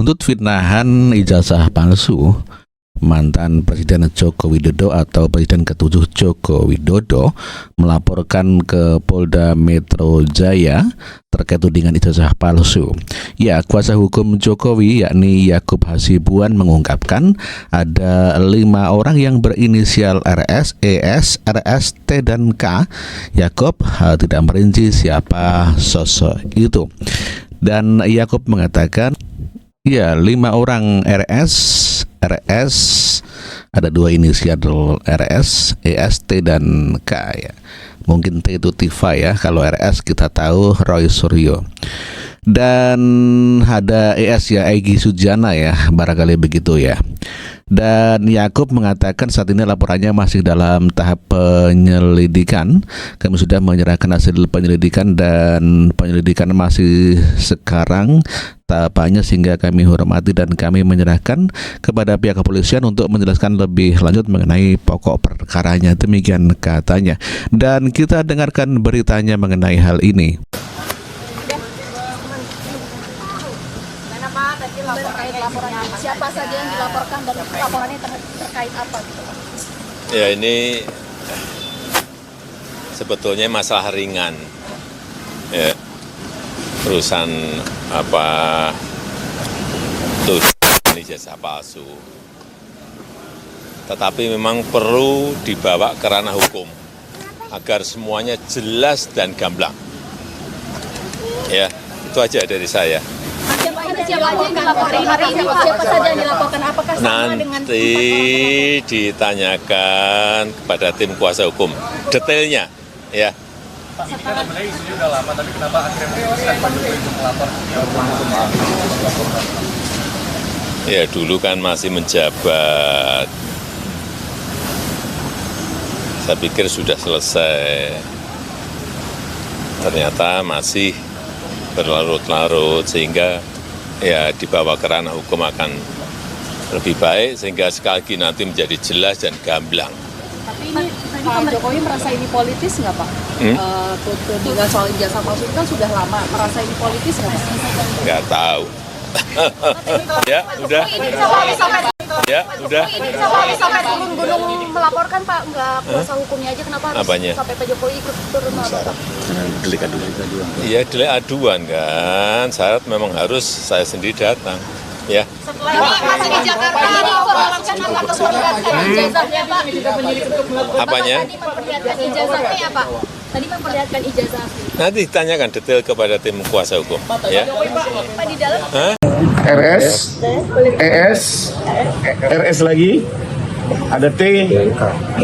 Buntut fitnahan ijazah palsu, mantan Presiden Joko Widodo atau Presiden ke-7 Joko Widodo melaporkan ke Polda Metro Jaya terkait tudingan ijazah palsu. Ya, kuasa hukum Jokowi yakni Yakub Hasibuan mengungkapkan ada 5 orang yang berinisial RS, ES, RST, dan K. Yakub tidak merinci siapa sosok itu. Dan Yakub mengatakan, ya, 5 orang RS, ada 2 inisial RS, EST, dan K ya. Mungkin T itu Tifa ya, kalau RS kita tahu Roy Suryo. Dan ada ES ya, Egy Sujana ya, barangkali begitu ya. Dan Yakub mengatakan saat ini laporannya masih dalam tahap penyelidikan. Kami sudah menyerahkan hasil penyelidikan dan penyelidikan masih sekarang tahapannya, sehingga kami hormati dan kami menyerahkan kepada pihak kepolisian untuk menjelaskan lebih lanjut mengenai pokok perkaranya. Demikian katanya. Dan kita dengarkan beritanya mengenai hal ini. Siapa saja yang dilaporkan dan laporannya terkait apa gitu? Ya, ini sebetulnya masalah ringan, ya, urusan tudingan ijazah palsu. Tetapi memang perlu dibawa ke ranah hukum agar semuanya jelas dan gamblang. Ya, itu aja dari saya. Siapa aja yang dilaporkan hari ini? Siapa saja yang dilaporkan? Apakah sama dengan nanti ditanyakan kepada tim kuasa hukum detailnya, ya. Pak, ini kan sebenarnya isunya udah lama, tapi kenapa akhirnya memutuskan Pak Jokowi untuk melapor? Ya, dulu kan masih menjabat. Saya pikir sudah selesai. Ternyata masih berlarut-larut, sehingga ya dibawa ke ranah hukum akan lebih baik, sehingga sekali lagi nanti menjadi jelas dan gamblang. Tapi ini Pak Jokowi merasa ini politis nggak Pak? Tudingan soal ijazah palsu itu kan sudah lama. Merasa ini politis nggak Pak? Nggak tahu. Ya, udah. Ya, udah. Sampai turun gunung melaporkan Pak, nggak kuasa hukumnya aja, kenapa harus Apanya? sampai Pak Jokowi ikut turun melaporkan? Delik aduan. Iya, delik aduan kan. Syarat memang harus saya sendiri datang. Ya. Masih di Jakarta, ini informasikan apa memperlihatkan ijazahnya Pak? Apanya? Tadi memperlihatkan ijazahnya ya Pak? Tadi memperlihatkan ijazah. Nanti ditanyakan detail kepada tim kuasa hukum. Ya. Pak di dalam RS, ES, RS lagi, ada T,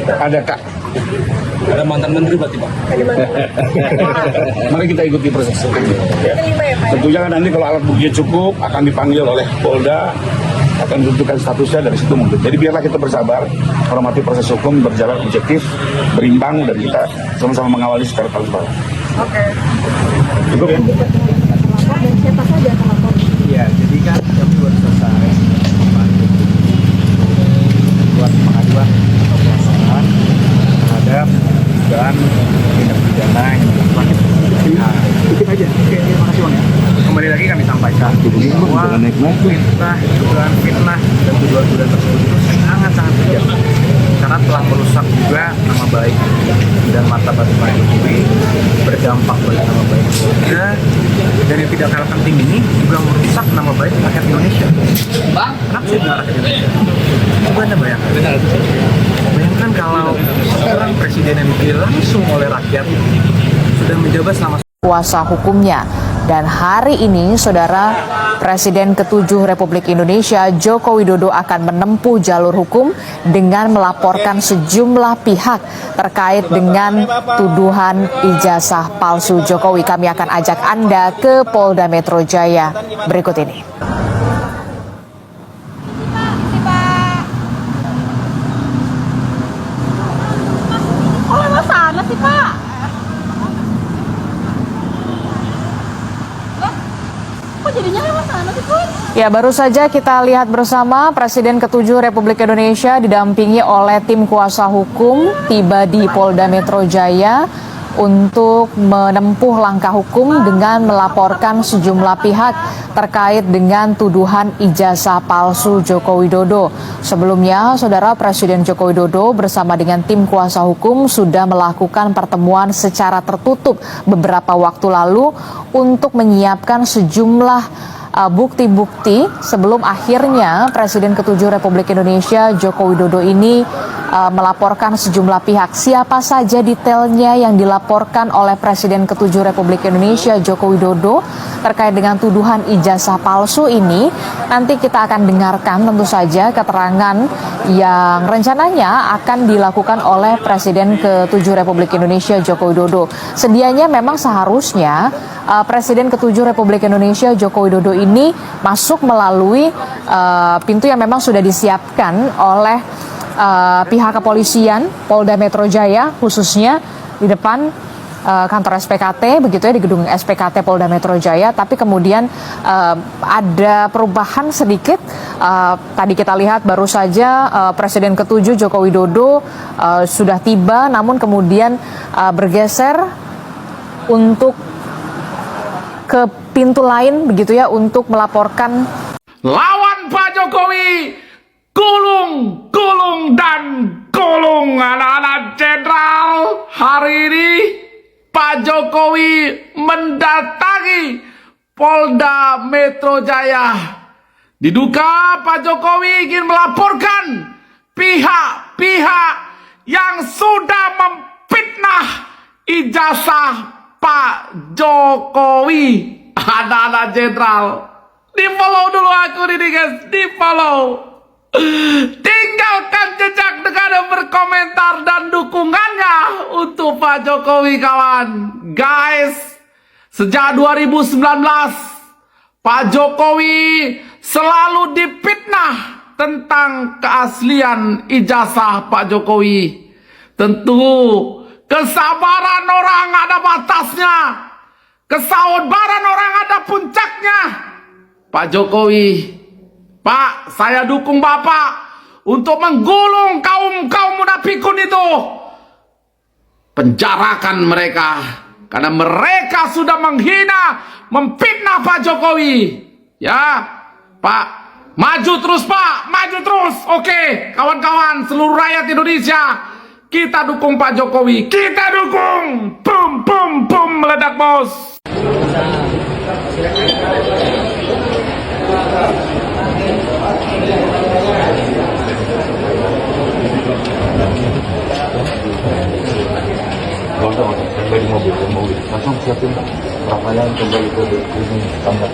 ada K. Ada mantan menteri berarti Pak? Mari kita ikuti proses hukum. Ya. Tentunya kan nanti kalau alat buktinya cukup akan dipanggil oleh Polda, akan ditentukan statusnya dari situ mungkin. Jadi biarlah kita bersabar, hormati proses hukum, berjalan objektif, berimbang, dan kita sama-sama mengawali secara transparan. Oke. Cukup ya? Dan siapa saja yang melapor? Iya, jadi kan kami baru selesai buat pengaduan atau pelaporan terhadap dugaan tindak pidana yang dilakukan. Sedikit aja. Oke, terima kasih Bang ya. Kembali lagi kami sampaikan bahwa dugaan fitnah dan tuduhan-tuduhan tersebut itu sangat-sangat kejam, karena telah merusak juga nama baik dan martabat Pak Jokowi, berdampak bagi nama baik keluarga, dan yang tidak kalah penting ini juga merusak nama baik rakyat Indonesia. Kenapa sih rakyat Indonesia? Coba Anda bayangkan kalau seorang presiden yang dipilih langsung oleh rakyat sudah menjabat selama kuasa hukumnya. Dan hari ini, Saudara, Presiden ke-7 Republik Indonesia Joko Widodo akan menempuh jalur hukum dengan melaporkan sejumlah pihak terkait dengan tuduhan ijazah palsu Jokowi. Kami akan ajak Anda ke Polda Metro Jaya berikut ini. Oh, lewat sana sih Pak. Kok jadinya lewat sana sih Pak? Ya, baru saja kita lihat bersama Presiden ke-7 Republik Indonesia didampingi oleh tim kuasa hukum tiba di Polda Metro Jaya untuk menempuh langkah hukum dengan melaporkan sejumlah pihak terkait dengan tuduhan ijazah palsu Joko Widodo. Sebelumnya, Saudara, Presiden Joko Widodo bersama dengan tim kuasa hukum sudah melakukan pertemuan secara tertutup beberapa waktu lalu untuk menyiapkan sejumlah bukti-bukti sebelum akhirnya Presiden ke-7 Republik Indonesia Joko Widodo ini melaporkan sejumlah pihak. Siapa saja detailnya yang dilaporkan oleh Presiden ke-7 Republik Indonesia Joko Widodo terkait dengan tuduhan ijazah palsu ini, nanti kita akan dengarkan tentu saja keterangan yang rencananya akan dilakukan oleh Presiden ke-7 Republik Indonesia Joko Widodo. Sedianya memang seharusnya Presiden ke-7 Republik Indonesia Joko Widodo ini masuk melalui pintu yang memang sudah disiapkan oleh pihak kepolisian Polda Metro Jaya, khususnya di depan kantor SPKT, begitu ya, di gedung SPKT Polda Metro Jaya. Tapi kemudian ada perubahan sedikit. Tadi kita lihat baru saja Presiden ke-7 Joko Widodo sudah tiba, namun kemudian bergeser untuk ke pintu lain, begitu ya, untuk melaporkan lawan Pak Jokowi. Gulung, dan gulung anak-anak jenderal. Hari ini Pak Jokowi mendatangi Polda Metro Jaya. Diduga Pak Jokowi ingin melaporkan pihak-pihak yang sudah memfitnah ijazah Pak Jokowi. Anak-anak jenderal, di follow dulu akun ini guys, di follow. Tinggalkan jejak dengan berkomentar dan dukungannya untuk Pak Jokowi, kawan. Guys, sejak 2019 Pak Jokowi selalu difitnah tentang keaslian ijazah Pak Jokowi. Tentu kesabaran orang ada batasnya, kesabaran orang ada puncaknya. Pak Jokowi, Pak, saya dukung Bapak untuk menggulung kaum munafikun itu. Penjarakan mereka karena mereka sudah menghina, memfitnah Pak Jokowi. Ya, Pak, maju terus Pak, maju terus. Oke, kawan-kawan seluruh rakyat Indonesia, kita dukung Pak Jokowi. Kita dukung. Bum bum bum, meledak bos. Kembali mobil, langsung siapin rafalan kembali ke ini tambah.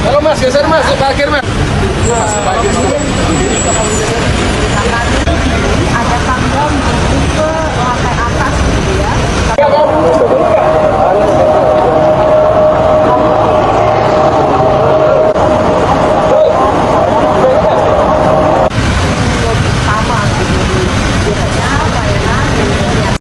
Halo Mas, geser Mas, parkir Mas. Ada tangga menuju ke lantai atas gitu ya.